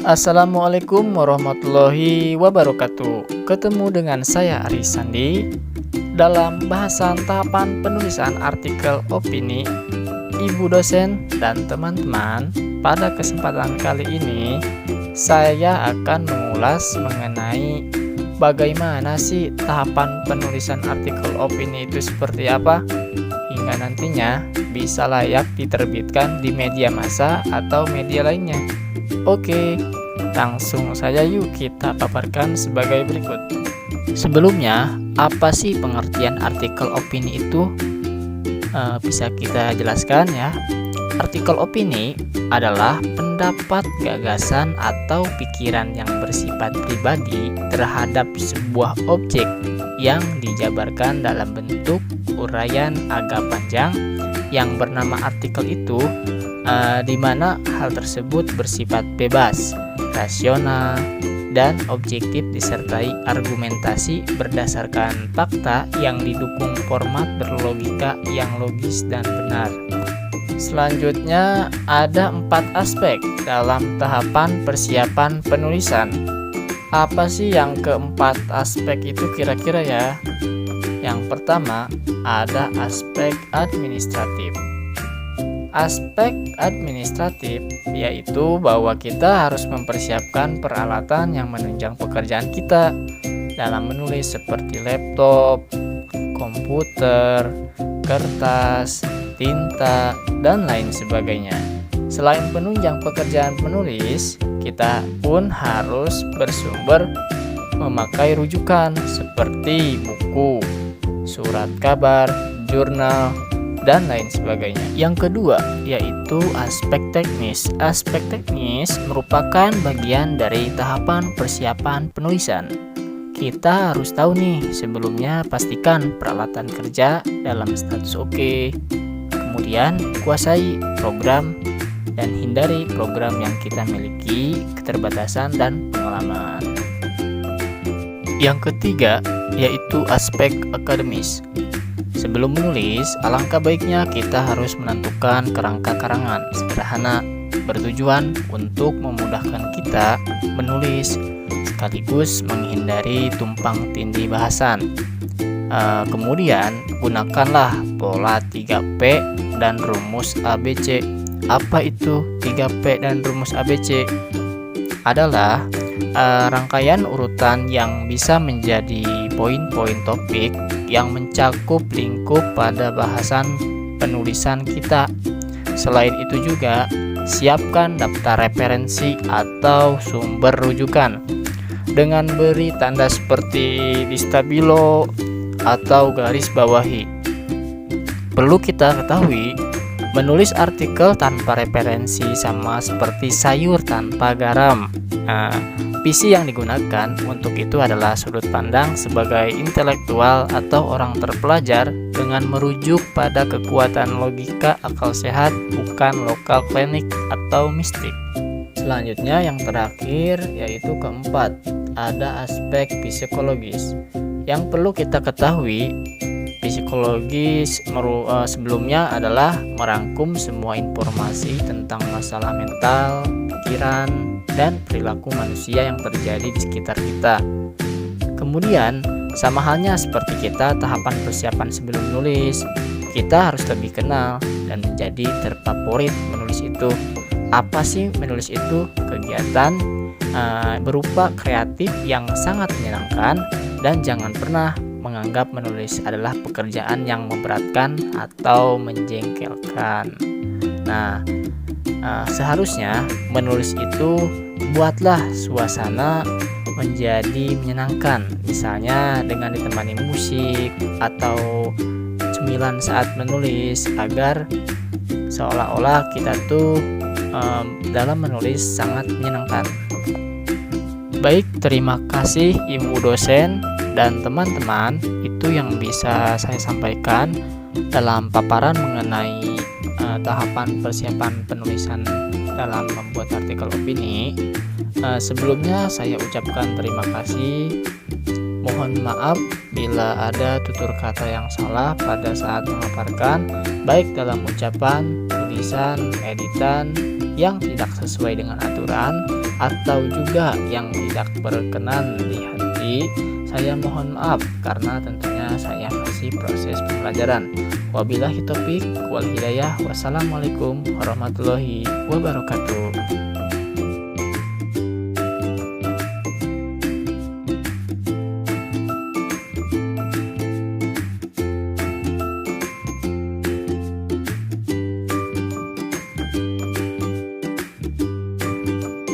Assalamualaikum warahmatullahi wabarakatuh. Ketemu dengan saya Ari Sandi dalam bahasan tahapan penulisan artikel opini. Ibu dosen dan teman-teman, pada kesempatan kali ini saya akan mengulas mengenai bagaimana sih tahapan penulisan artikel opini itu seperti apa, hingga nantinya bisa layak diterbitkan di media massa atau media lainnya. Oke, langsung saja yuk kita paparkan sebagai berikut. Sebelumnya, apa sih pengertian artikel opini itu? Bisa kita jelaskan ya. Artikel opini adalah pendapat, gagasan, atau pikiran yang bersifat pribadi terhadap sebuah objek yang dijabarkan dalam bentuk uraian agak panjang yang bernama artikel itu, di mana hal tersebut bersifat bebas, rasional, dan objektif disertai argumentasi berdasarkan fakta yang didukung format berlogika yang logis dan benar. Selanjutnya ada 4 aspek dalam tahapan persiapan penulisan. Apa sih yang keempat aspek itu kira-kira ya? Yang pertama ada aspek administratif. Aspek administratif yaitu bahwa kita harus mempersiapkan peralatan yang menunjang pekerjaan kita dalam menulis seperti laptop, komputer, kertas, tinta, dan lain sebagainya. Selain penunjang pekerjaan penulis, kita pun harus bersumber memakai rujukan seperti buku, surat kabar, jurnal, dan lain sebagainya. Yang kedua yaitu aspek teknis. Aspek teknis merupakan bagian dari tahapan persiapan penulisan. Kita harus tahu nih, sebelumnya pastikan peralatan kerja dalam status oke. Kemudian kuasai program dan hindari program yang kita miliki keterbatasan dan pengalaman. Yang ketiga yaitu aspek akademis. Sebelum menulis, alangkah baiknya kita harus menentukan kerangka karangan sederhana bertujuan untuk memudahkan kita menulis sekaligus menghindari tumpang tindih bahasan. Kemudian gunakanlah pola 3P dan rumus ABC. Apa itu 3P dan rumus ABC? Adalah rangkaian urutan yang bisa menjadi poin-poin topik yang mencakup lingkup pada bahasan penulisan kita. Selain itu juga, siapkan daftar referensi atau sumber rujukan dengan beri tanda seperti di stabilo atau garis bawahi. Perlu kita ketahui, menulis artikel tanpa referensi sama seperti sayur tanpa garam. Visi yang digunakan untuk itu adalah sudut pandang sebagai intelektual atau orang terpelajar dengan merujuk pada kekuatan logika akal sehat, bukan lokal klinik atau mistik. Selanjutnya yang terakhir yaitu keempat, ada aspek psikologis. Yang perlu kita ketahui, psikologis sebelumnya adalah merangkum semua informasi tentang masalah mental, pikiran, dan perilaku manusia yang terjadi di sekitar kita. Kemudian, sama halnya seperti kita tahapan persiapan sebelum menulis, kita harus lebih kenal dan menjadi terfavorit menulis itu. Apa sih menulis itu? Kegiatan berupa kreatif yang sangat menyenangkan, dan jangan pernah menganggap menulis adalah pekerjaan yang memberatkan atau menjengkelkan. Nah, seharusnya menulis itu buatlah suasana menjadi menyenangkan, misalnya dengan ditemani musik atau cemilan saat menulis, agar seolah-olah kita tuh dalam menulis sangat menyenangkan. Baik, terima kasih Ibu dosen dan teman-teman. Itu yang bisa saya sampaikan dalam paparan mengenai tahapan persiapan penulisan dalam membuat artikel opini. Sebelumnya saya ucapkan terima kasih. Mohon maaf bila ada tutur kata yang salah pada saat memaparkan, baik dalam ucapan, tulisan, tulisan, editan yang tidak sesuai dengan aturan atau juga yang tidak berkenan di hati, saya mohon maaf karena tentunya saya masih proses pembelajaran. Wabillahi taufik wal hidayah. Wassalamualaikum warahmatullahi wabarakatuh.